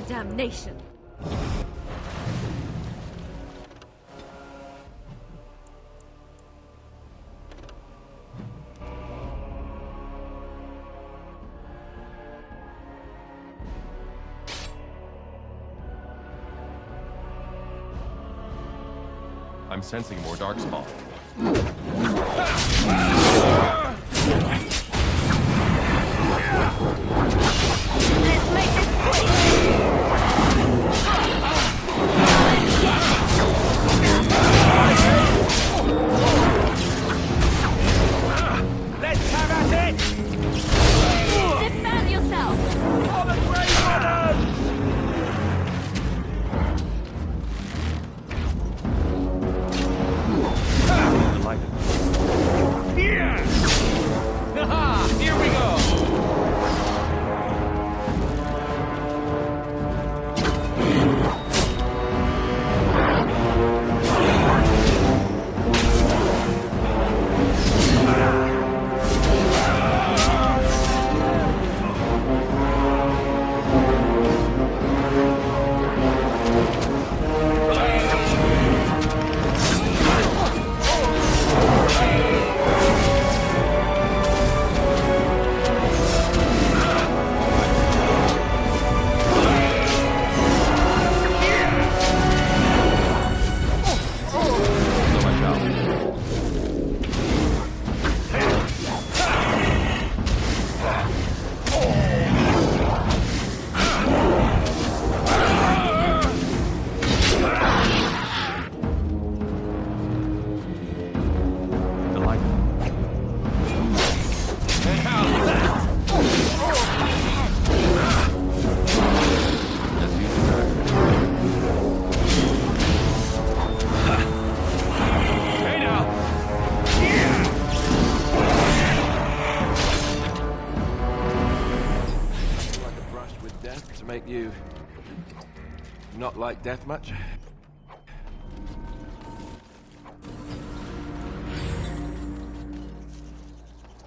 damnation! I'm sensing more darkspawn. Let's make this quick! Let's have at it! Defend yourself! For the Grey Runners! Delighted. Here! Haha! Here we go! So much out. Delighted. Let's use the dagger. Hey now! Like a brush with death to make you not like death much?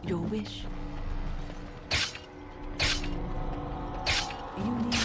Your wish. You need.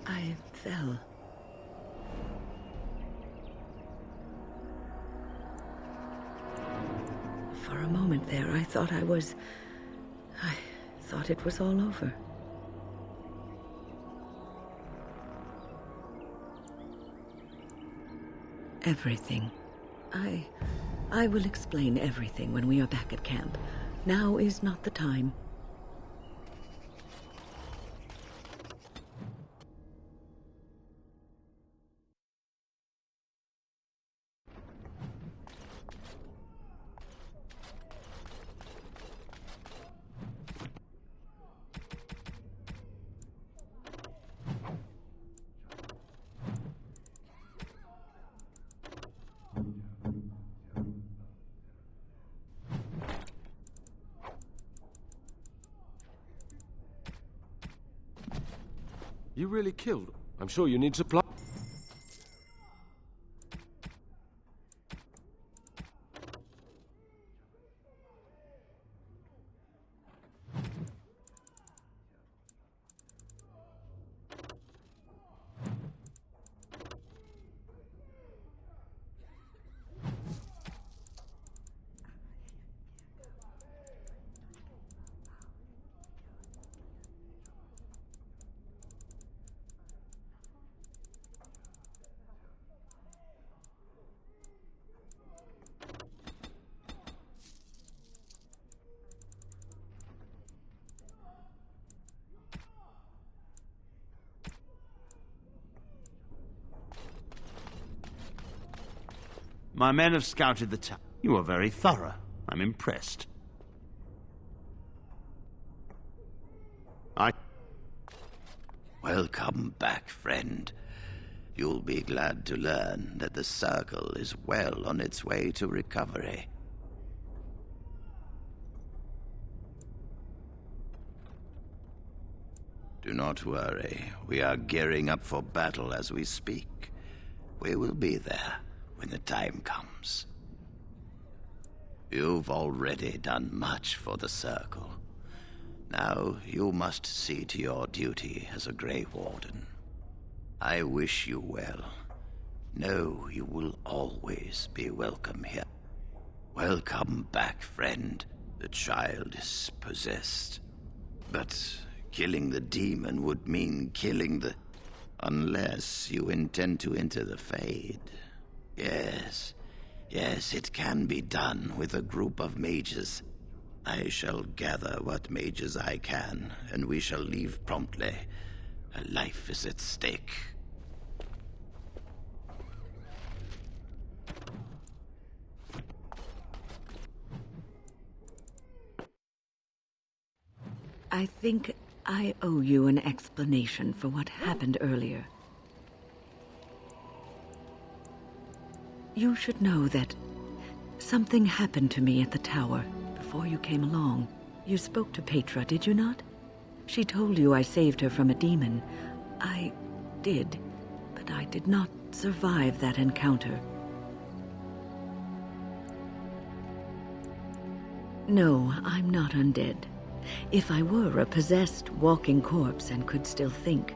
I fell. For a moment there, I thought I thought it was all over. Everything. I will explain everything when we are back at camp. Now is not the time. You really killed? I'm sure you need supply. My men have scouted the town. You are very thorough. I'm impressed. Welcome back, friend. You'll be glad to learn that the Circle is well on its way to recovery. Do not worry. We are gearing up for battle as we speak. We will be there when the time comes. You've already done much for the Circle. Now you must see to your duty as a Grey Warden. I wish you well. Know you will always be welcome here. Welcome back, friend. The child is possessed. But killing the demon would mean killing the... Unless you intend to enter the Fade. Yes, it can be done with a group of mages. I shall gather what mages I can, and we shall leave promptly. A life is at stake. I think I owe you an explanation for what happened earlier. You should know that something happened to me at the tower before you came along. You spoke to Petra, did you not? She told you I saved her from a demon. I did, but I did not survive that encounter. No, I'm not undead. If I were a possessed walking corpse and could still think,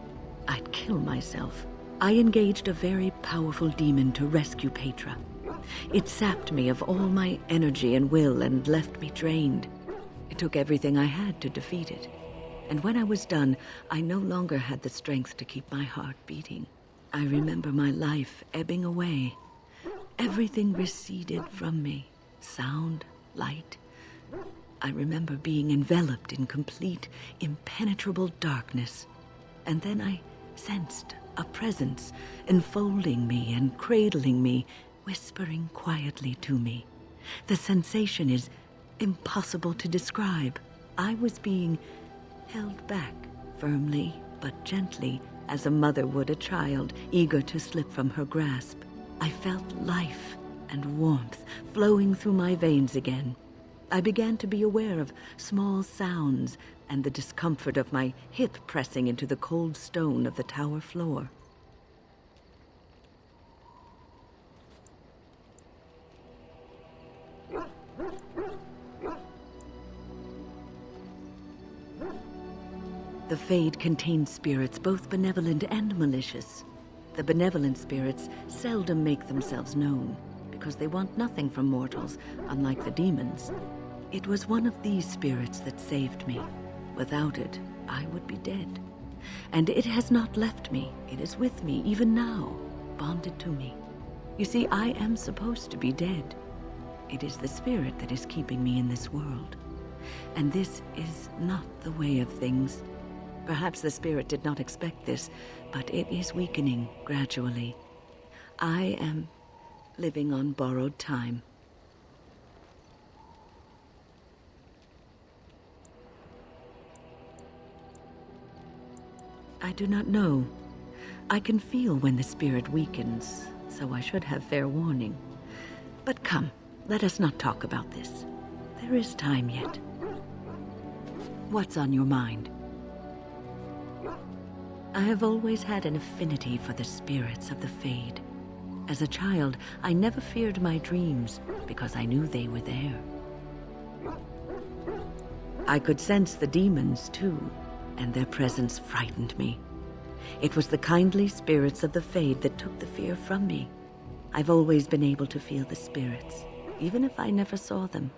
I'd kill myself. I engaged a very powerful demon to rescue Petra. It sapped me of all my energy and will and left me drained. It took everything I had to defeat it. And when I was done, I no longer had the strength to keep my heart beating. I remember my life ebbing away. Everything receded from me. Sound, light. I remember being enveloped in complete, impenetrable darkness. And then I sensed a presence enfolding me and cradling me, whispering quietly to me. The sensation is impossible to describe. I was being held back, firmly but gently, as a mother would a child eager to slip from her grasp. I felt life and warmth flowing through my veins again. I began to be aware of small sounds and the discomfort of my hip pressing into the cold stone of the tower floor. The Fade contains spirits both benevolent and malicious. The benevolent spirits seldom make themselves known, because they want nothing from mortals, unlike the demons. It was one of these spirits that saved me. Without it, I would be dead. And it has not left me. It is with me, even now, bonded to me. You see, I am supposed to be dead. It is the spirit that is keeping me in this world. And this is not the way of things. Perhaps the spirit did not expect this, but it is weakening gradually. I am living on borrowed time. I do not know. I can feel when the spirit weakens, so I should have fair warning. But come, let us not talk about this. There is time yet. What's on your mind? I have always had an affinity for the spirits of the Fade. As a child, I never feared my dreams because I knew they were there. I could sense the demons, too, and their presence frightened me. It was the kindly spirits of the Fade that took the fear from me. I've always been able to feel the spirits, even if I never saw them.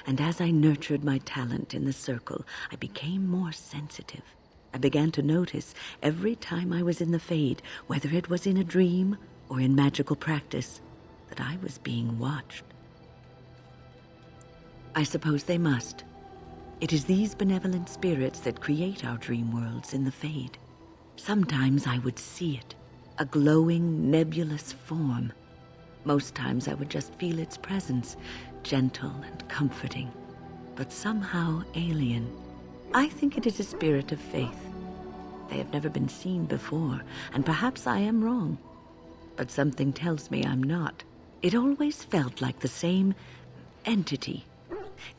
And as I nurtured my talent in the circle, I became more sensitive. I began to notice every time I was in the Fade, whether it was in a dream or in magical practice, that I was being watched. I suppose they must. It is these benevolent spirits that create our dream worlds in the Fade. Sometimes I would see it, a glowing, nebulous form. Most times I would just feel its presence, gentle and comforting, but somehow alien. I think it is a spirit of faith. They have never been seen before, and perhaps I am wrong. But something tells me I'm not. It always felt like the same entity.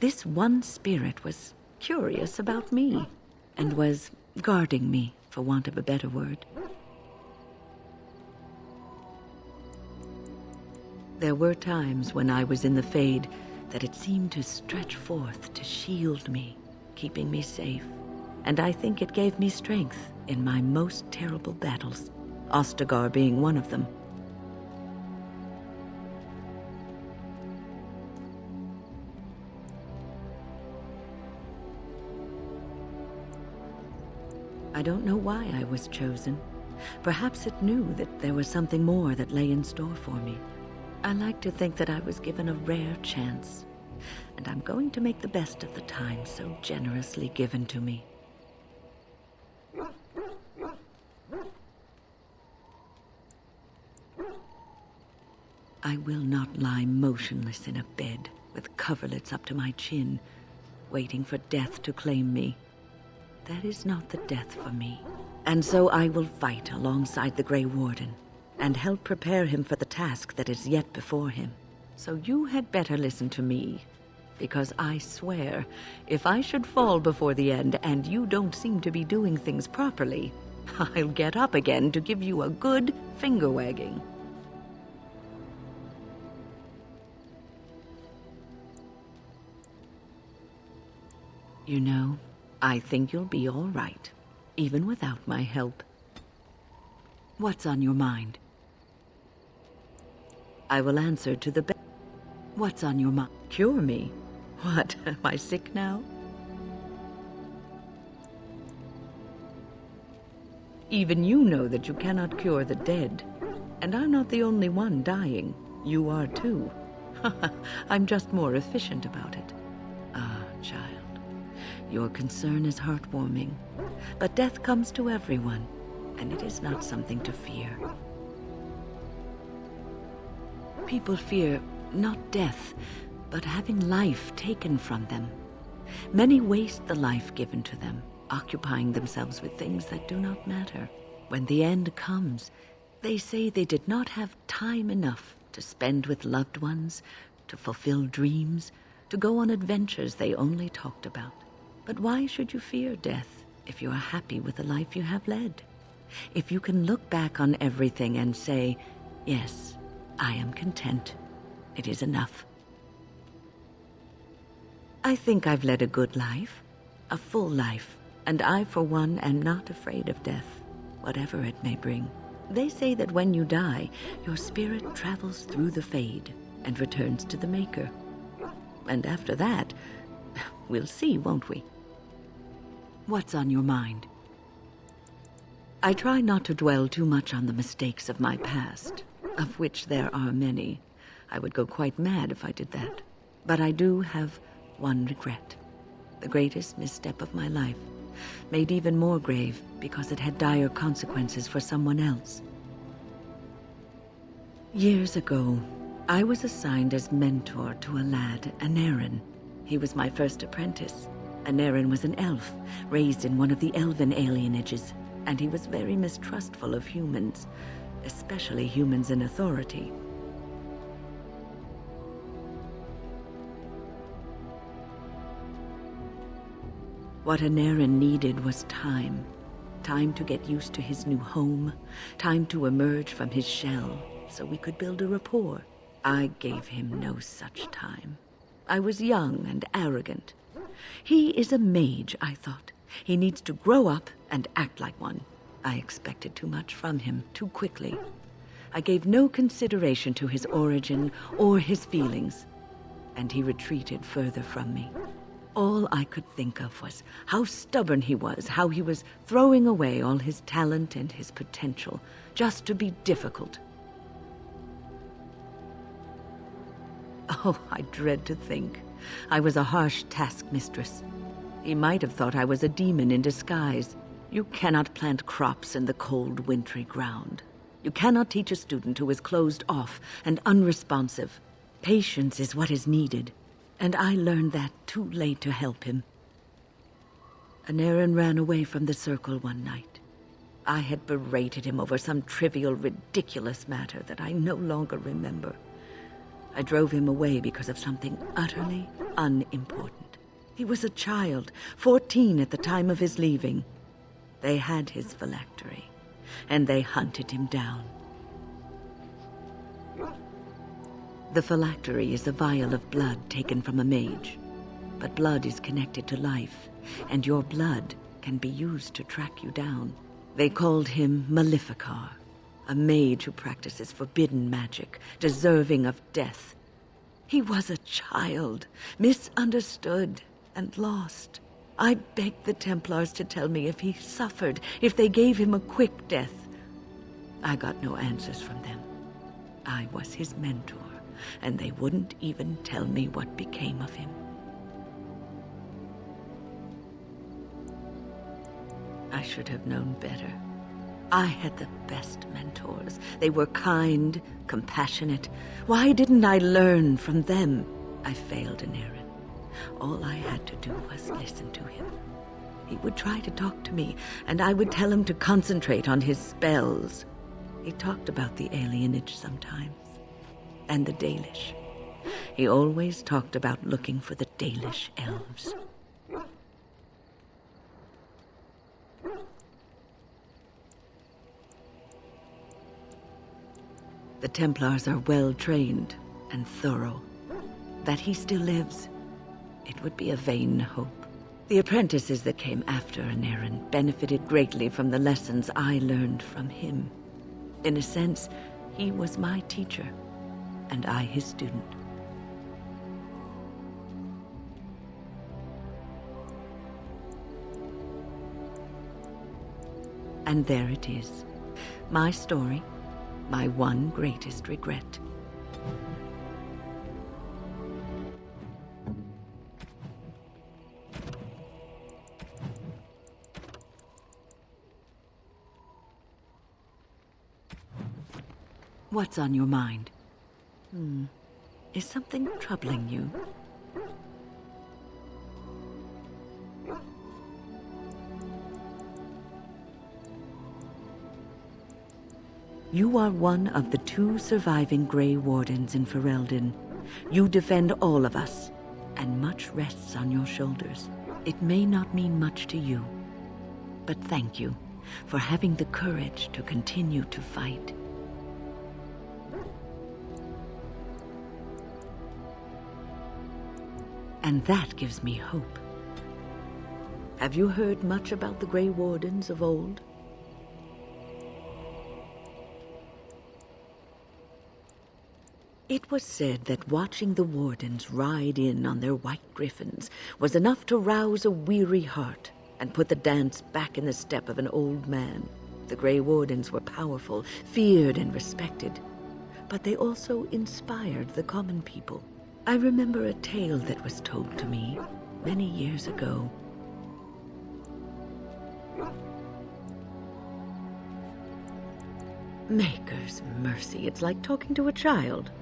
This one spirit was curious about me, and was guarding me, for want of a better word. There were times when I was in the Fade that it seemed to stretch forth to shield me, keeping me safe. And I think it gave me strength in my most terrible battles, Ostagar being one of them. I don't know why I was chosen. Perhaps it knew that there was something more that lay in store for me. I like to think that I was given a rare chance, and I'm going to make the best of the time so generously given to me. I will not lie motionless in a bed with coverlets up to my chin, waiting for death to claim me. That is not the death for me. And so I will fight alongside the Grey Warden, and help prepare him for the task that is yet before him. So you had better listen to me, because I swear, if I should fall before the end and you don't seem to be doing things properly, I'll get up again to give you a good finger-wagging. You know, I think you'll be all right, even without my help. What's on your mind? I will answer to the best. What's on your mind? Cure me? What, am I sick now? Even you know that you cannot cure the dead. And I'm not the only one dying. You are too. I'm just more efficient about it. Ah, child. Your concern is heartwarming. But death comes to everyone, and it is not something to fear. People fear not death, but having life taken from them. Many waste the life given to them, occupying themselves with things that do not matter. When the end comes, they say they did not have time enough to spend with loved ones, to fulfill dreams, to go on adventures they only talked about. But why should you fear death if you are happy with the life you have led? If you can look back on everything and say, yes, I am content. It is enough. I think I've led a good life, a full life, and I, for one, am not afraid of death, whatever it may bring. They say that when you die, your spirit travels through the Fade and returns to the Maker. And after that, we'll see, won't we? What's on your mind? I try not to dwell too much on the mistakes of my past, of which there are many. I would go quite mad if I did that. But I do have one regret. The greatest misstep of my life, made even more grave because it had dire consequences for someone else. Years ago, I was assigned as mentor to a lad, Anaren. He was my first apprentice. Anaren was an elf, raised in one of the elven alienages, and he was very mistrustful of humans, especially humans in authority. What Anaren needed was time. Time to get used to his new home, time to emerge from his shell, so we could build a rapport. I gave him no such time. I was young and arrogant. He is a mage, I thought. He needs to grow up and act like one. I expected too much from him too quickly. I gave no consideration to his origin or his feelings, and he retreated further from me. All I could think of was how stubborn he was, how he was throwing away all his talent and his potential just to be difficult. Oh, I dread to think. I was a harsh taskmistress. He might have thought I was a demon in disguise. You cannot plant crops in the cold, wintry ground. You cannot teach a student who is closed off and unresponsive. Patience is what is needed, and I learned that too late to help him. Aneurin ran away from the circle one night. I had berated him over some trivial, ridiculous matter that I no longer remember. I drove him away because of something utterly unimportant. He was a child, 14 at the time of his leaving. They had his phylactery, and they hunted him down. The phylactery is a vial of blood taken from a mage. But blood is connected to life, and your blood can be used to track you down. They called him Maleficar, a mage who practices forbidden magic, deserving of death. He was a child, misunderstood and lost. I begged the Templars to tell me if he suffered, if they gave him a quick death. I got no answers from them. I was his mentor, and they wouldn't even tell me what became of him. I should have known better. I had the best mentors. They were kind, compassionate. Why didn't I learn from them? I failed Aneurin. All I had to do was listen to him. He would try to talk to me, and I would tell him to concentrate on his spells. He talked about the alienage sometimes, and the Dalish. He always talked about looking for the Dalish elves. The Templars are well trained and thorough. That he still lives, it would be a vain hope. The apprentices that came after Aneurin benefited greatly from the lessons I learned from him. In a sense, he was my teacher, and I his student. And there it is, my story, my one greatest regret. What's on your mind? Is something troubling you? You are one of the 2 surviving Grey Wardens in Ferelden. You defend all of us, and much rests on your shoulders. It may not mean much to you, but thank you for having the courage to continue to fight. And that gives me hope. Have you heard much about the Grey Wardens of old? It was said that watching the Wardens ride in on their white griffins was enough to rouse a weary heart and put the dance back in the step of an old man. The Grey Wardens were powerful, feared and respected, but they also inspired the common people. I remember a tale that was told to me many years ago. Maker's mercy, it's like talking to a child.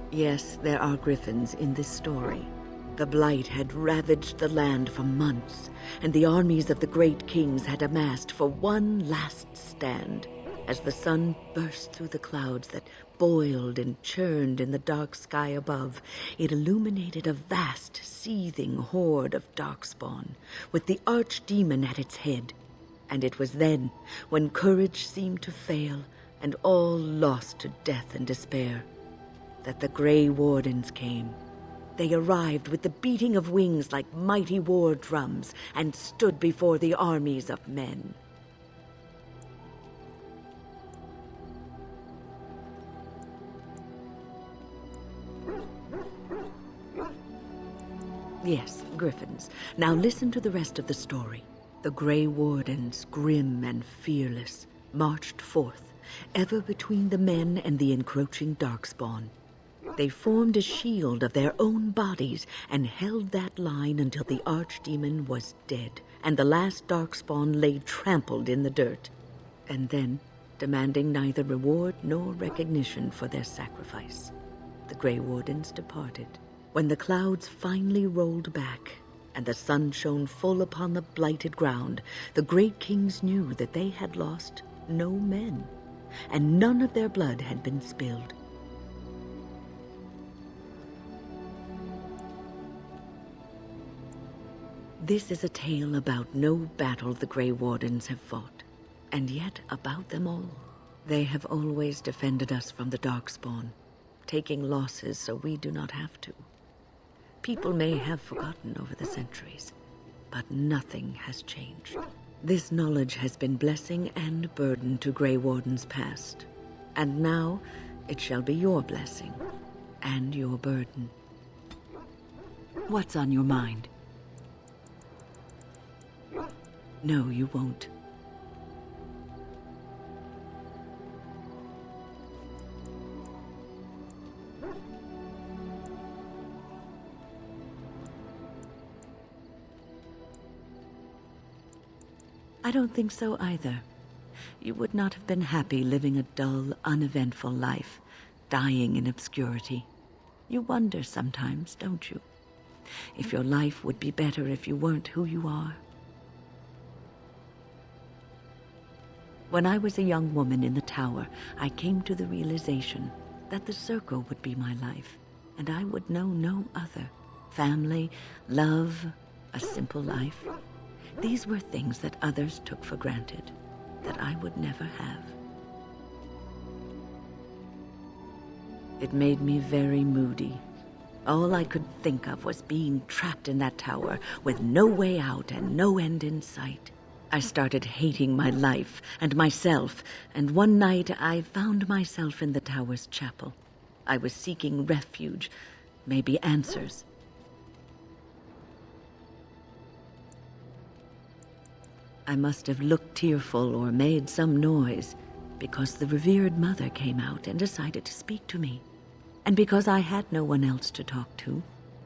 Yes, there are griffins in this story. The Blight had ravaged the land for months, and the armies of the great kings had amassed for one last stand. As the sun burst through the clouds that boiled and churned in the dark sky above, it illuminated a vast, seething horde of darkspawn, with the archdemon at its head. And it was then, when courage seemed to fail, and all lost to death and despair, that the Grey Wardens came. They arrived with the beating of wings like mighty war drums, and stood before the armies of men. Yes, griffins. Now listen to the rest of the story. The Grey Wardens, grim and fearless, marched forth, ever between the men and the encroaching darkspawn. They formed a shield of their own bodies and held that line until the archdemon was dead and the last Darkspawn lay trampled in the dirt. And then, demanding neither reward nor recognition for their sacrifice, the Grey Wardens departed. When the clouds finally rolled back and the sun shone full upon the blighted ground, the Great Kings knew that they had lost no men, and none of their blood had been spilled. This is a tale about no battle the Grey Wardens have fought, and yet about them all. They have always defended us from the Darkspawn, taking losses so we do not have to. People may have forgotten over the centuries, but nothing has changed. This knowledge has been blessing and burden to Grey Wardens past, and now it shall be your blessing and your burden. What's on your mind? No, you won't. I don't think so either. You would not have been happy living a dull, uneventful life, dying in obscurity. You wonder sometimes, don't you? If your life would be better if you weren't who you are. When I was a young woman in the tower, I came to the realization that the circle would be my life, and I would know no other. Family, love, a simple life. These were things that others took for granted, that I would never have. It made me very moody. All I could think of was being trapped in that tower with no way out and no end in sight. I started hating my life and myself, and one night I found myself in the tower's chapel. I was seeking refuge, maybe answers. I must have looked tearful or made some noise, because the revered mother came out and decided to speak to me. And because I had no one else to talk to,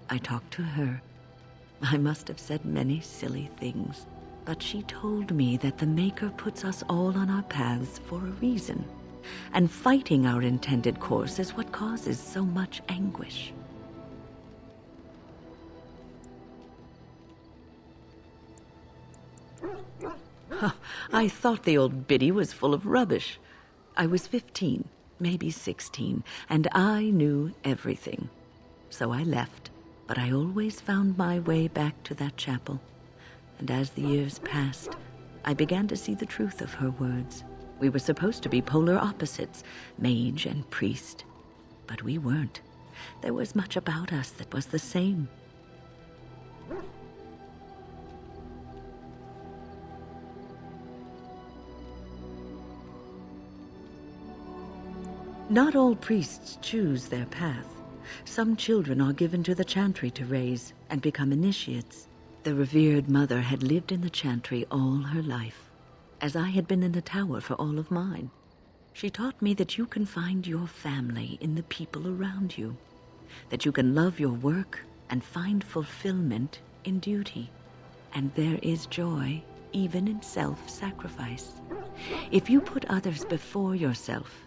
I talked to her. I must have said many silly things. But she told me that the Maker puts us all on our paths for a reason, and fighting our intended course is what causes so much anguish. I thought the old biddy was full of rubbish. I was 15, maybe 16, and I knew everything. So I left, but I always found my way back to that chapel. And as the years passed, I began to see the truth of her words. We were supposed to be polar opposites, mage and priest. But we weren't. There was much about us that was the same. Not all priests choose their path. Some children are given to the chantry to raise and become initiates. The revered mother had lived in the chantry all her life, as I had been in the tower for all of mine. She taught me that you can find your family in the people around you, that you can love your work and find fulfillment in duty, and there is joy even in self-sacrifice. If you put others before yourself,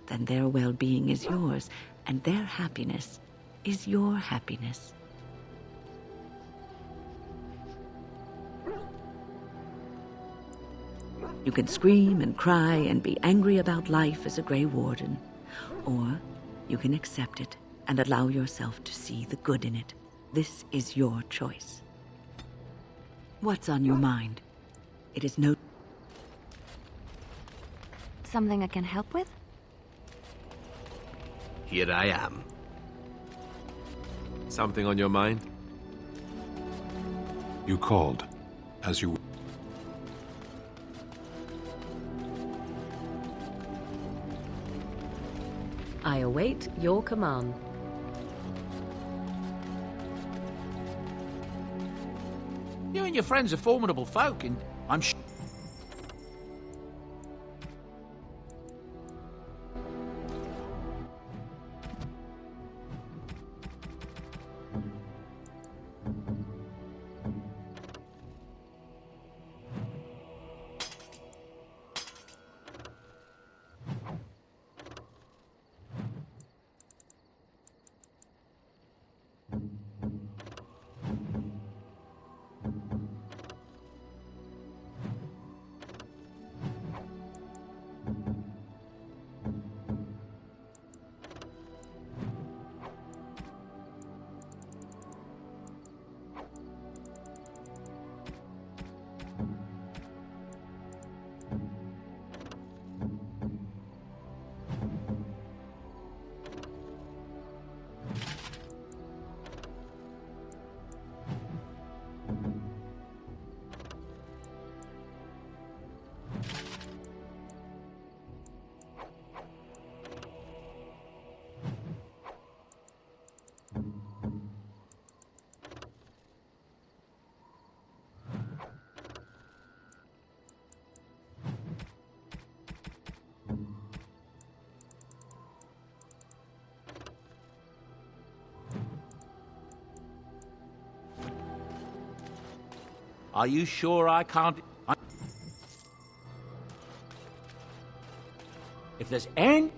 then their well-being is yours, and their happiness is your happiness. You can scream and cry and be angry about life as a Grey Warden, or you can accept it and allow yourself to see the good in it. This is your choice. What's on your mind? It is no... Something I can help with? Here I am. Something on your mind? You called, as you... I await your command. You and your friends are formidable folk, and I'm sure... Are you sure I can't... If there's any...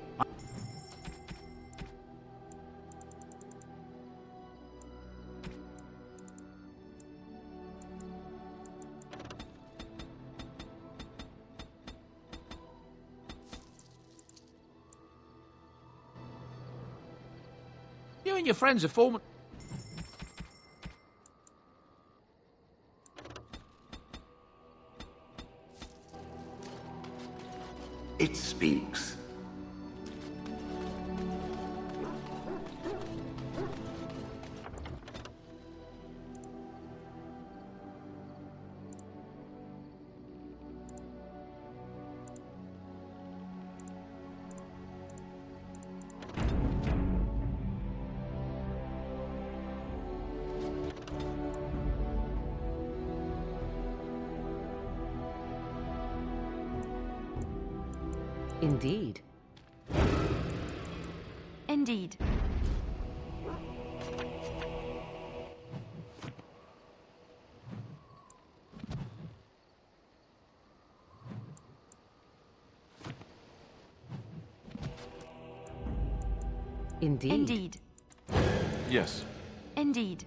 You and your friends are forming... It speaks. Indeed. Indeed. Indeed. Indeed. Yes. Indeed.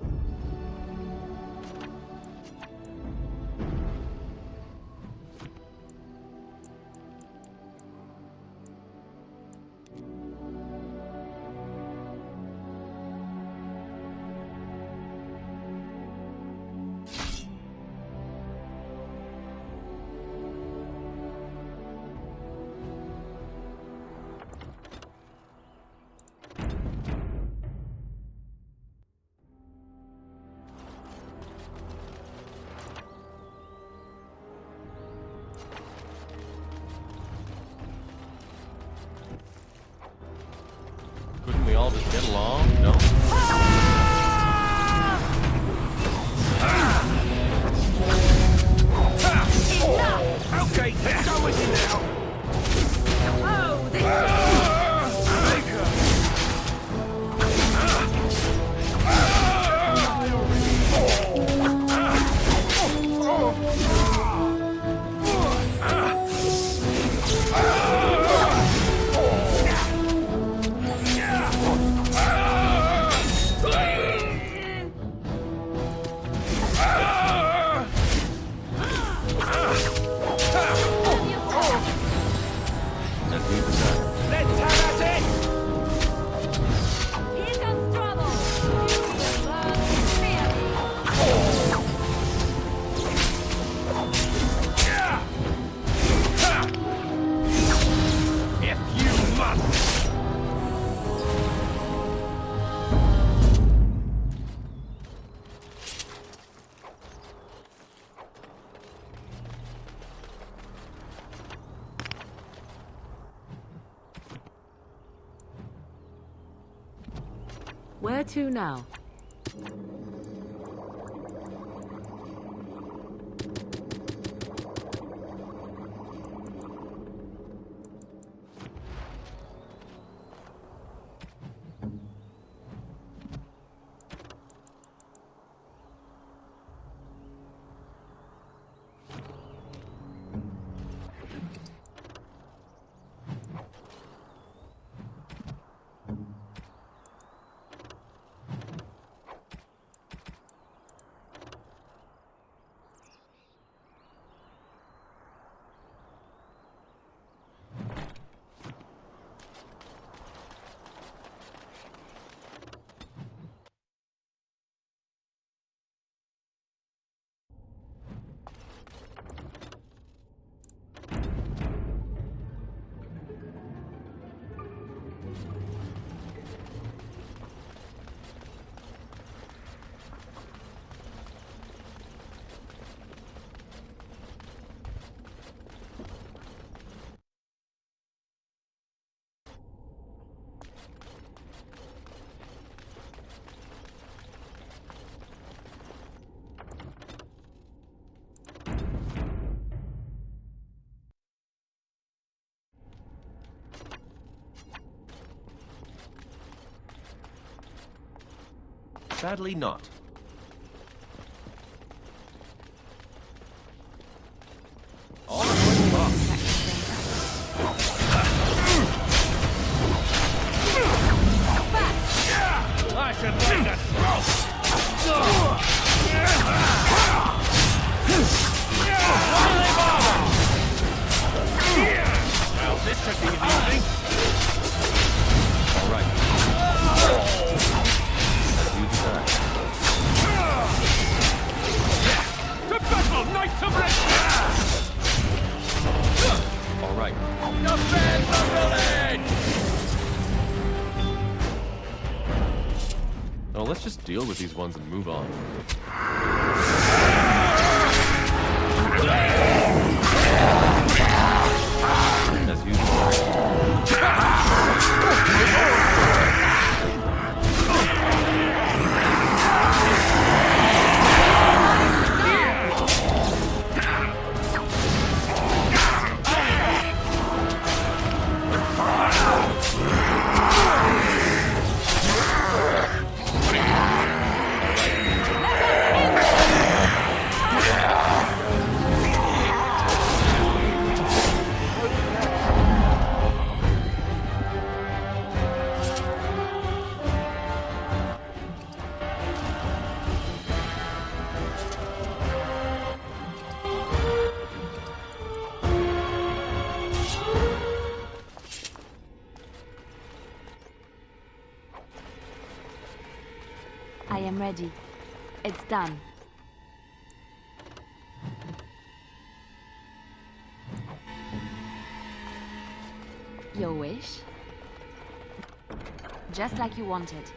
Couldn't we all just get along? No? Okay, let's go with you now. Oh, this As we decided. Let's have at it. Here comes trouble. Fear. If you must. Where to now? Sadly not. All the way up. I should take a Well, this should be easy. All right. Let's use the time. To battle, Knights of Red! All right. Defend the village! Oh, let's just deal with these ones and move on. As usual. I am ready. It's done. Your wish? Just like you wanted.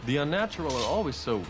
The unnatural are always so...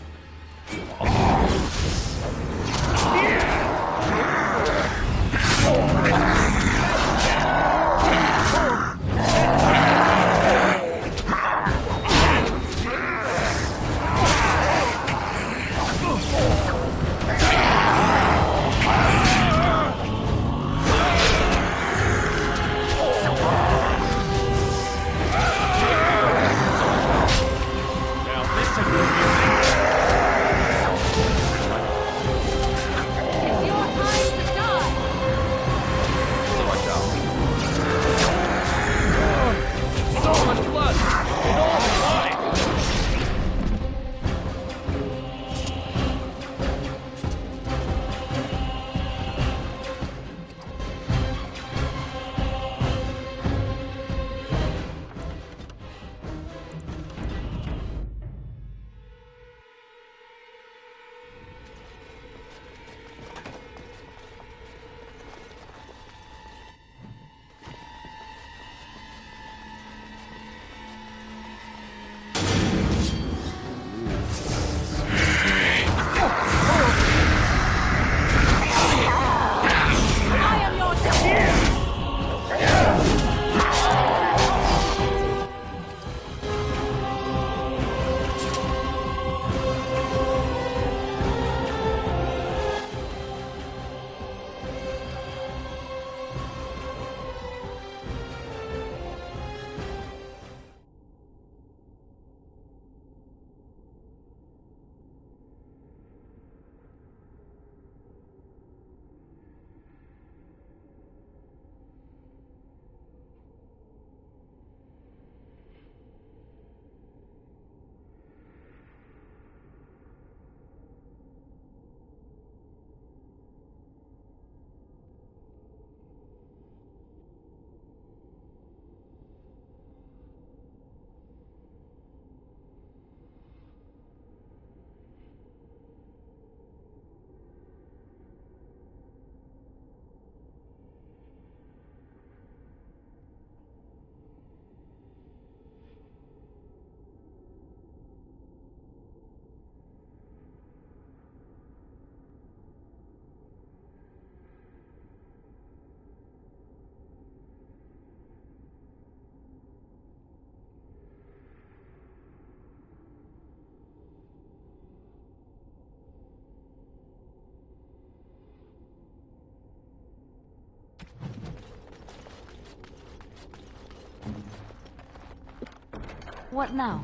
What now?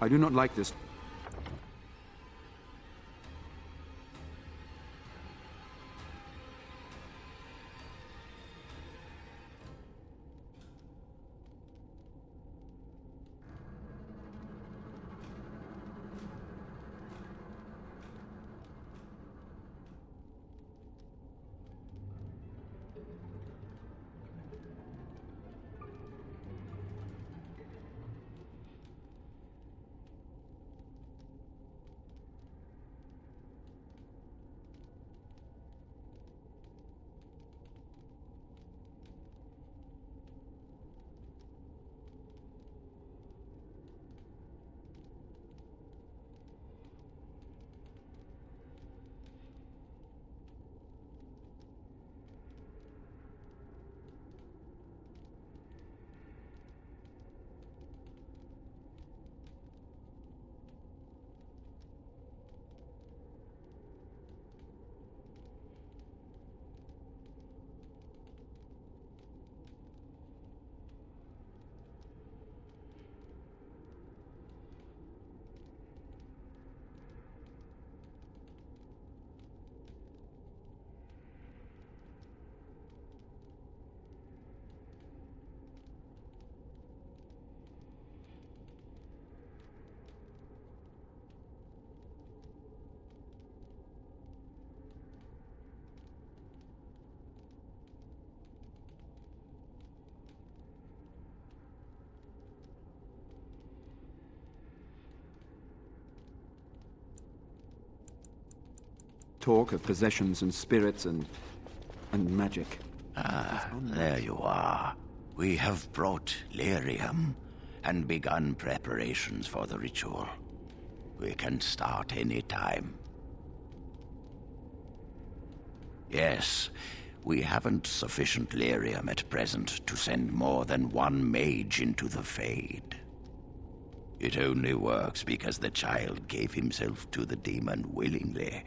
I do not like this. Talk of possessions and spirits and magic. Ah, there you are. We have brought lyrium and begun preparations for the ritual. We can start any time. Yes, we haven't sufficient lyrium at present to send more than one mage into the Fade. It only works because the child gave himself to the demon willingly.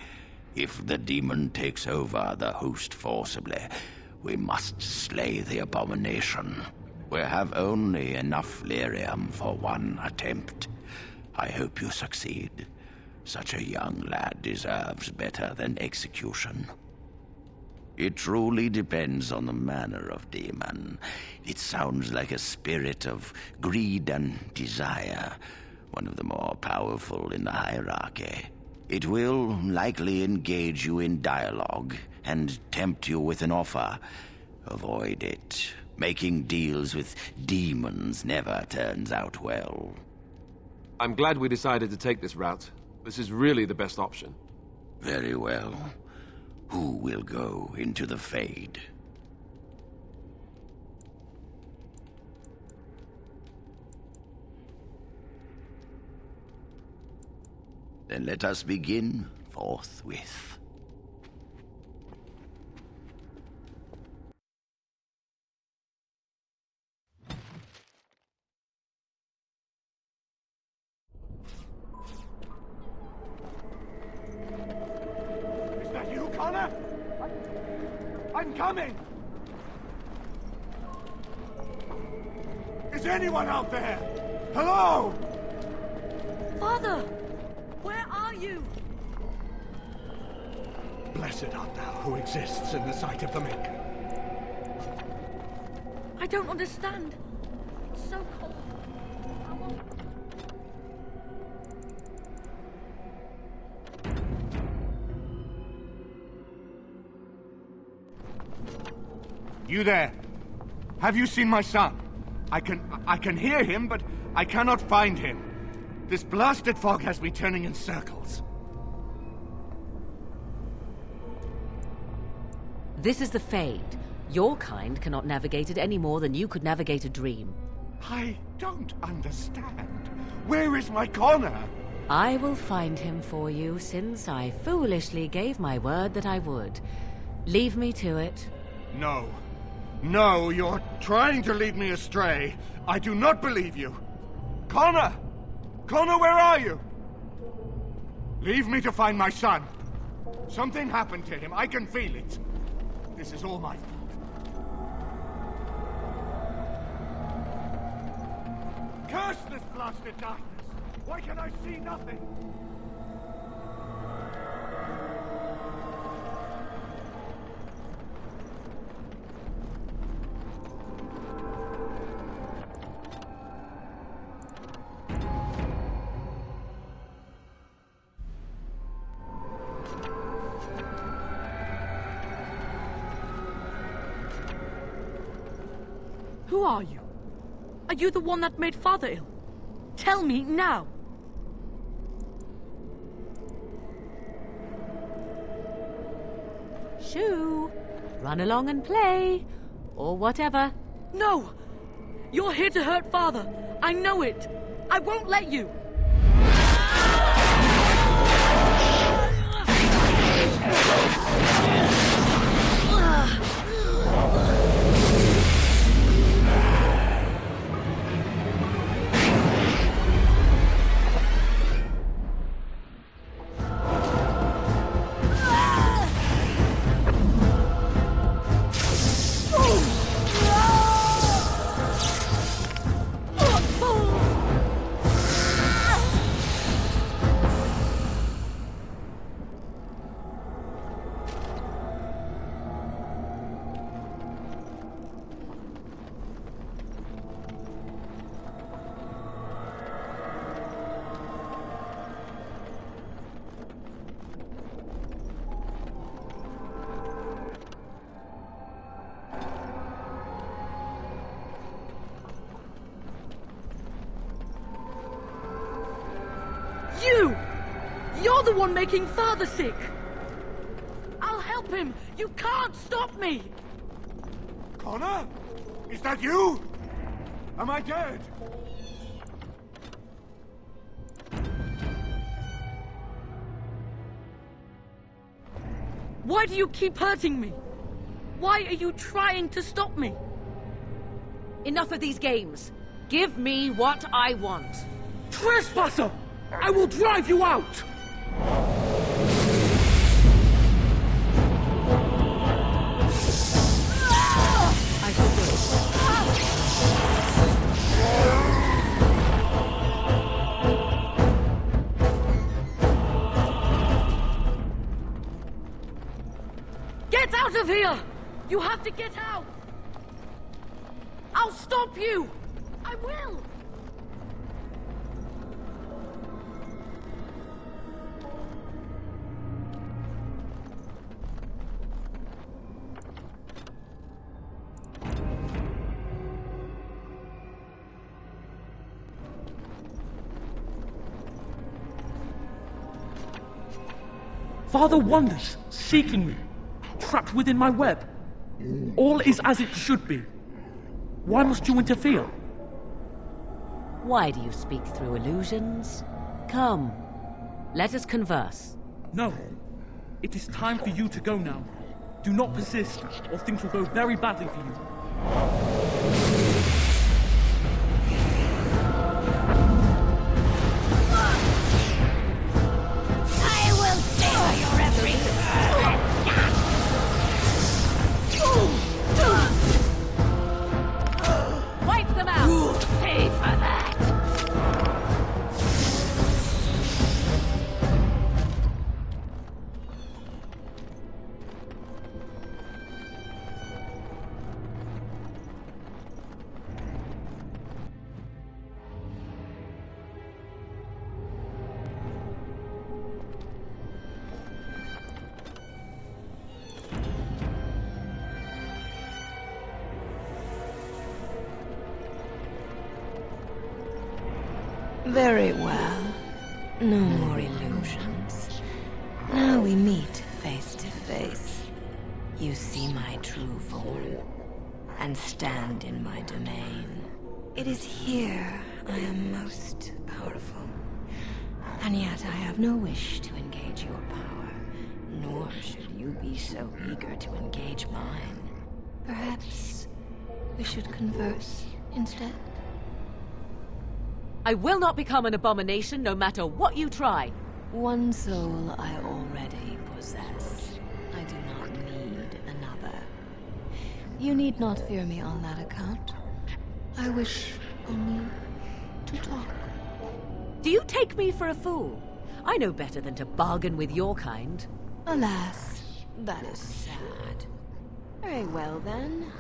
If the demon takes over the host forcibly, we must slay the abomination. We have only enough lyrium for one attempt. I hope you succeed. Such a young lad deserves better than execution. It truly depends on the manner of demon. It sounds like a spirit of greed and desire, one of the more powerful in the hierarchy. It will likely engage you in dialogue and tempt you with an offer. Avoid it. Making deals with demons never turns out well. I'm glad we decided to take this route. This is really the best option. Very well. Who will go into the Fade? Then let us begin forthwith. Is that you, Connor? I'm coming! Is anyone out there? Hello? Father! Where are you? Blessed art thou who exists in the sight of the Maker. I don't understand. It's so cold. I won't... You there? Have you seen my son? I can hear him, but I cannot find him. This blasted fog has me turning in circles. This is the Fade. Your kind cannot navigate it any more than you could navigate a dream. I don't understand. Where is my Connor? I will find him for you, since I foolishly gave my word that I would. Leave me to it. No. No, you're trying to lead me astray. I do not believe you. Connor! Connor, where are you? Leave me to find my son. Something happened to him. I can feel it. This is all my fault. Curse this blasted darkness! Why can I see nothing? Who are you? Are you the one that made Father ill? Tell me now! Shoo! Run along and play. Or whatever. No! You're here to hurt Father. I know it. I won't let you. You're the one making Father sick! I'll help him! You can't stop me! Connor? Is that you? Am I dead? Why do you keep hurting me? Why are you trying to stop me? Enough of these games. Give me what I want. Trespasser! I will drive you out! I shall do it. Get out of here! You have to get out! I'll stop you! I will! Father wanders, seeking me, trapped within my web. All is as it should be. Why must you interfere? Why do you speak through illusions? Come, let us converse. No. It is time for you to go now. Do not persist, or things will go very badly for you. Wipe them out! Pay for that! Very well. No more illusions. Now we meet face to face. You see my true form, and stand in my domain. It is here I am most powerful. And yet I have no wish to engage your power, nor should you be so eager to engage mine. Perhaps we should converse instead? I will not become an abomination no matter what you try. One soul I already possess. I do not need another. You need not fear me on that account. I wish only to talk. Do you take me for a fool? I know better than to bargain with your kind. Alas, that is sad. Very well then.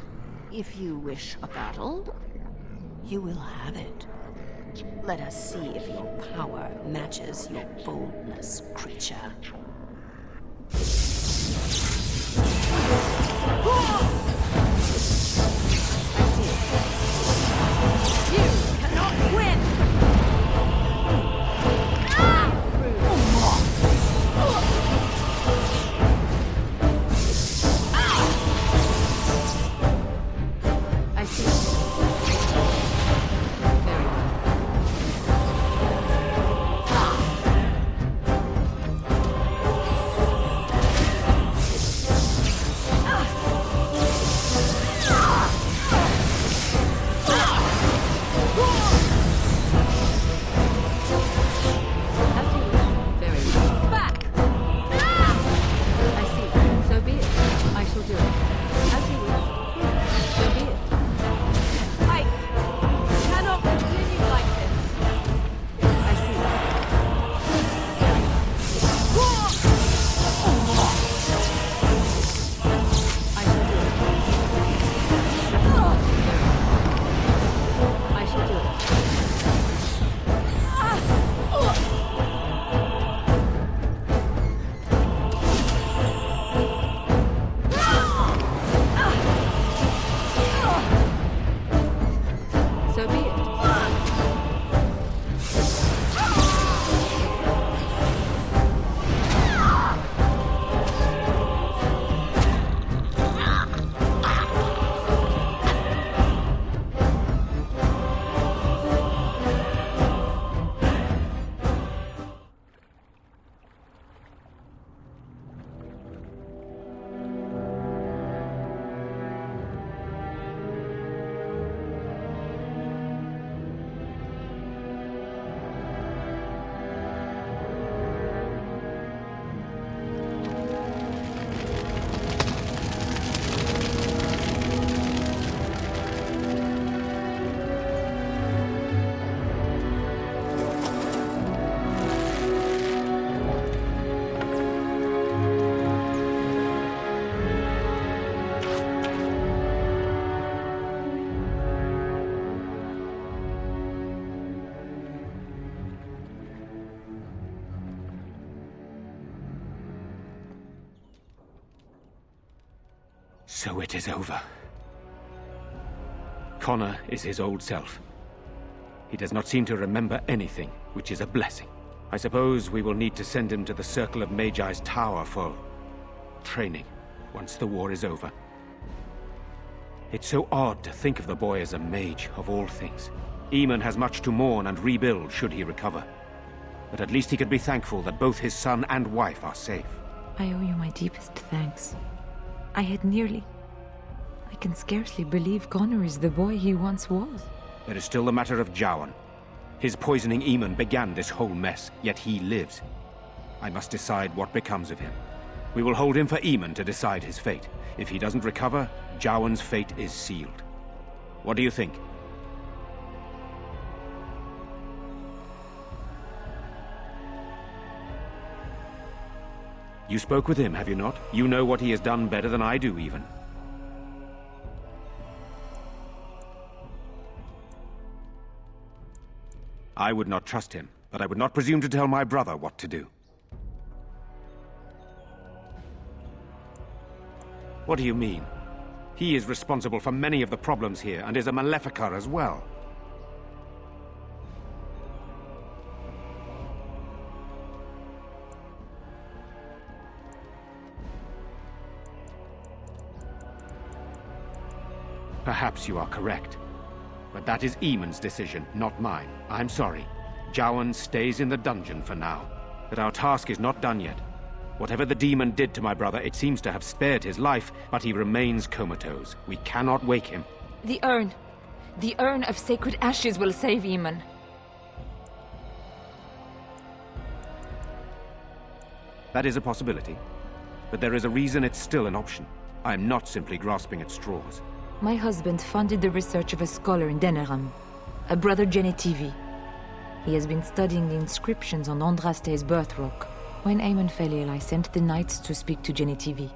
If you wish a battle, you will have it. Let us see if your power matches your boldness, creature. You cannot win! I see. Very well. So it is over. Connor is his old self. He does not seem to remember anything, which is a blessing. I suppose we will need to send him to the Circle of Magi's tower for training, once the war is over. It's so odd to think of the boy as a mage, of all things. Eamon has much to mourn and rebuild should he recover. But at least he could be thankful that both his son and wife are safe. I owe you my deepest thanks. I can scarcely believe Connor is the boy he once was. There is still the matter of Jowan. His poisoning Eamon began this whole mess, yet he lives. I must decide what becomes of him. We will hold him for Eamon to decide his fate. If he doesn't recover, Jowan's fate is sealed. What do you think? You spoke with him, have you not? You know what he has done better than I do, even. I would not trust him, but I would not presume to tell my brother what to do. What do you mean? He is responsible for many of the problems here, and is a Maleficar as well. Perhaps you are correct. But that is Eamon's decision, not mine. I'm sorry. Jowan stays in the dungeon for now. But our task is not done yet. Whatever the demon did to my brother, it seems to have spared his life, but he remains comatose. We cannot wake him. The urn. The urn of sacred ashes will save Eamon. That is a possibility. But there is a reason it's still an option. I am not simply grasping at straws. My husband funded the research of a scholar in Denerim, a brother Genetivi. He has been studying the inscriptions on Andraste's birth rock. When Aemon fell ill, I sent the knights to speak to Genitivi.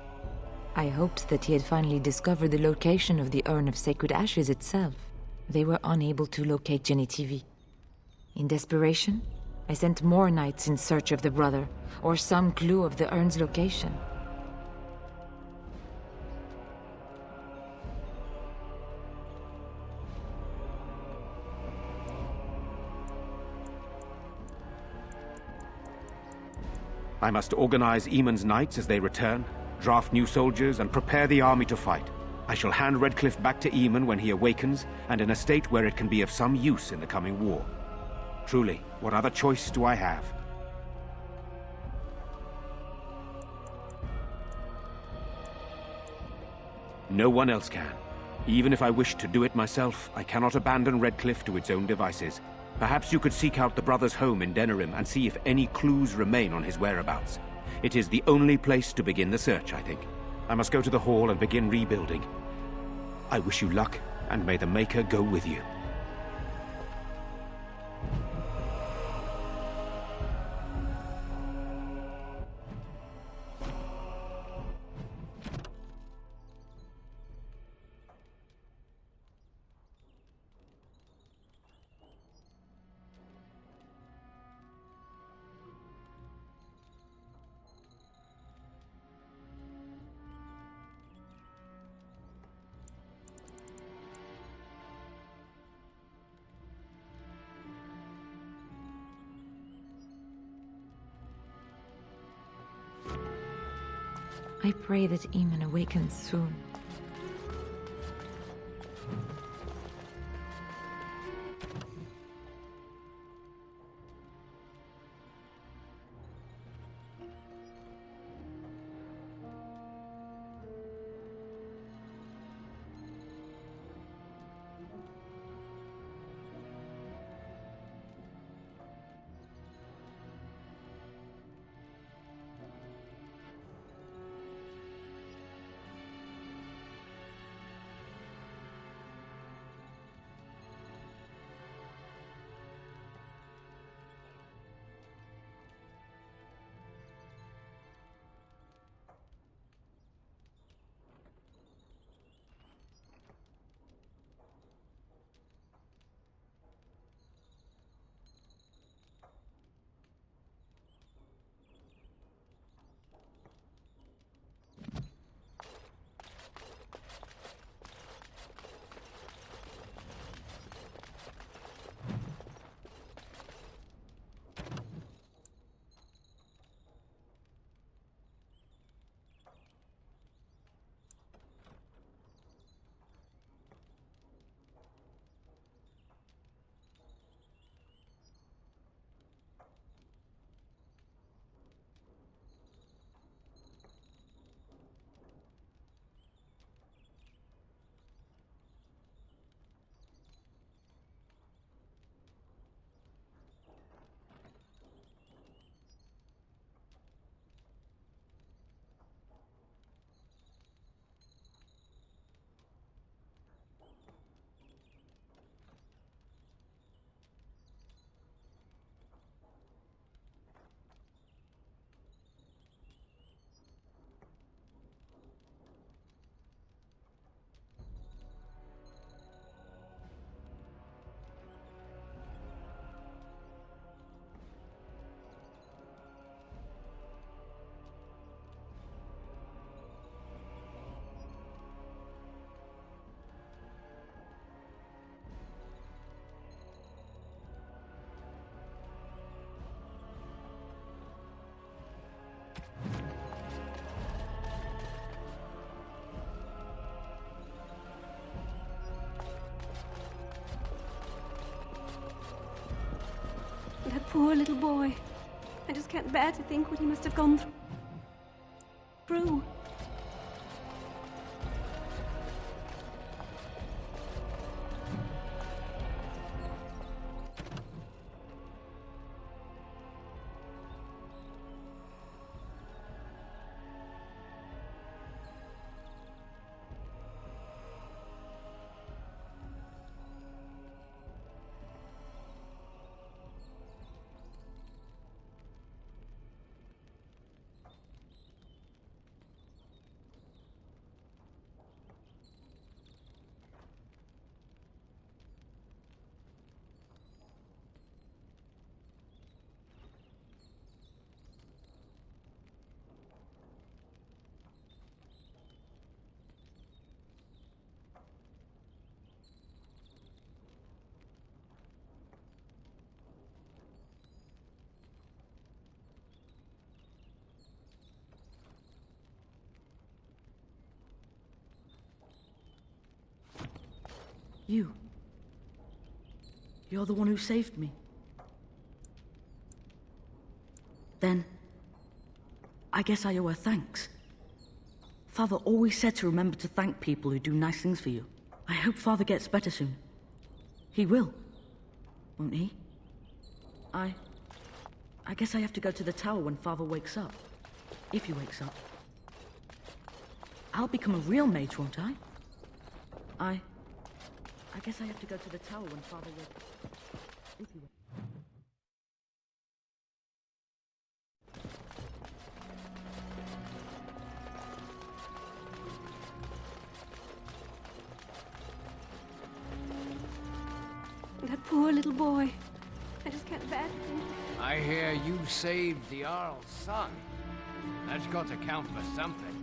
I hoped that he had finally discovered the location of the Urn of Sacred Ashes itself. They were unable to locate Genitivi. In desperation, I sent more knights in search of the brother, or some clue of the urn's location. I must organize Aemon's knights as they return, draft new soldiers, and prepare the army to fight. I shall hand Redcliffe back to Aemon when he awakens, and in a state where it can be of some use in the coming war. Truly, what other choice do I have? No one else can. Even if I wished to do it myself, I cannot abandon Redcliffe to its own devices. Perhaps you could seek out the brother's home in Denerim and see if any clues remain on his whereabouts. It is the only place to begin the search, I think. I must go to the hall and begin rebuilding. I wish you luck, and may the Maker go with you. I pray that Aemon awakens soon. That poor little boy. I just can't bear to think what he must have gone through. You. You're the one who saved me. Then, I guess I owe her thanks. Father always said to remember to thank people who do nice things for you. I hope Father gets better soon. He will, won't he? I guess I have to go to the tower when Father wakes up. If he wakes up. I'll become a real mage, won't I? I guess I have to go to the tower when Father wakes up. If he wakes up. That poor little boy. I just can't bear to think. I hear you saved the Earl's son. That's got to count for something.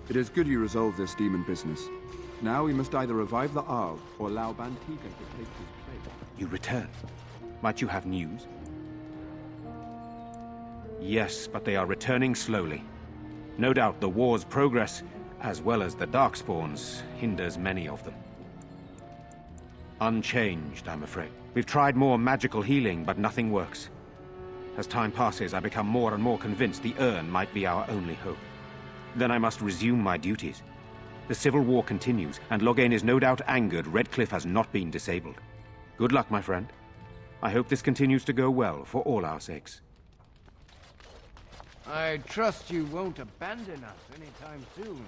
It is good you resolved this demon business. Now we must either revive the Arl or allow Bantigan to take his place. You return. Might you have news? Yes, but they are returning slowly. No doubt the war's progress, as well as the Darkspawns, hinders many of them. Unchanged, I'm afraid. We've tried more magical healing, but nothing works. As time passes, I become more and more convinced the urn might be our only hope. Then I must resume my duties. The civil war continues, and Loghain is no doubt angered Redcliffe has not been disabled. Good luck, my friend. I hope this continues to go well for all our sakes. I trust you won't abandon us anytime soon.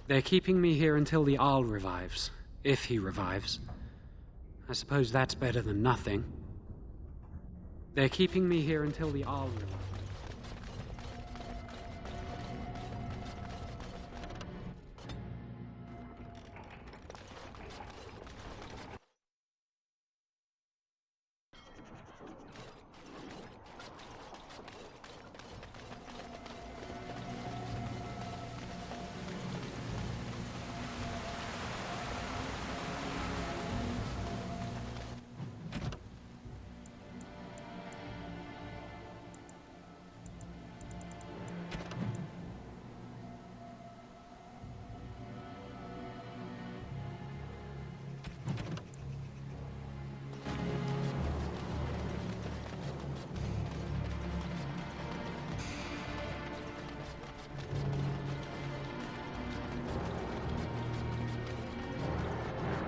They're keeping me here until the Arl revives. If he revives. I suppose that's better than nothing. They're keeping me here until the Arl revives.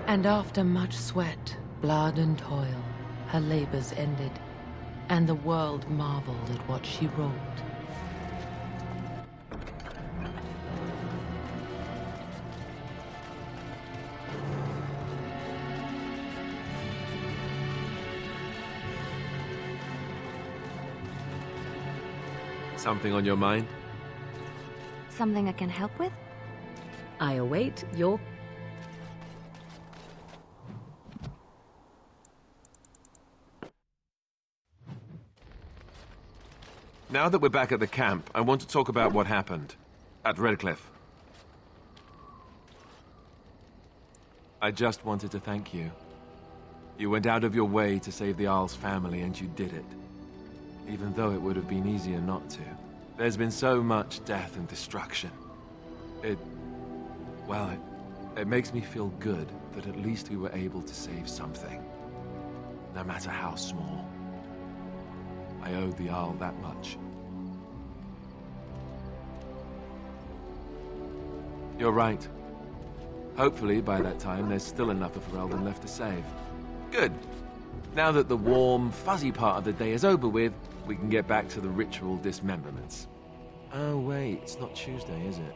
And after much sweat, blood and toil, her labors ended, and the world marveled at what she wrought. Something on your mind? Something I can help with? I await your... Now that we're back at the camp, I want to talk about what happened at Redcliffe. I just wanted to thank you. You went out of your way to save the Arl's family, and you did it. Even though it would have been easier not to. There's been so much death and destruction. It makes me feel good that at least we were able to save something. no matter how small. I owed the Arl that much. You're right. Hopefully, by that time, there's still enough of Ferelden left to save. Good. Now that the warm, fuzzy part of the day is over with, we can get back to the ritual dismemberments. Oh wait, it's not Tuesday, is it?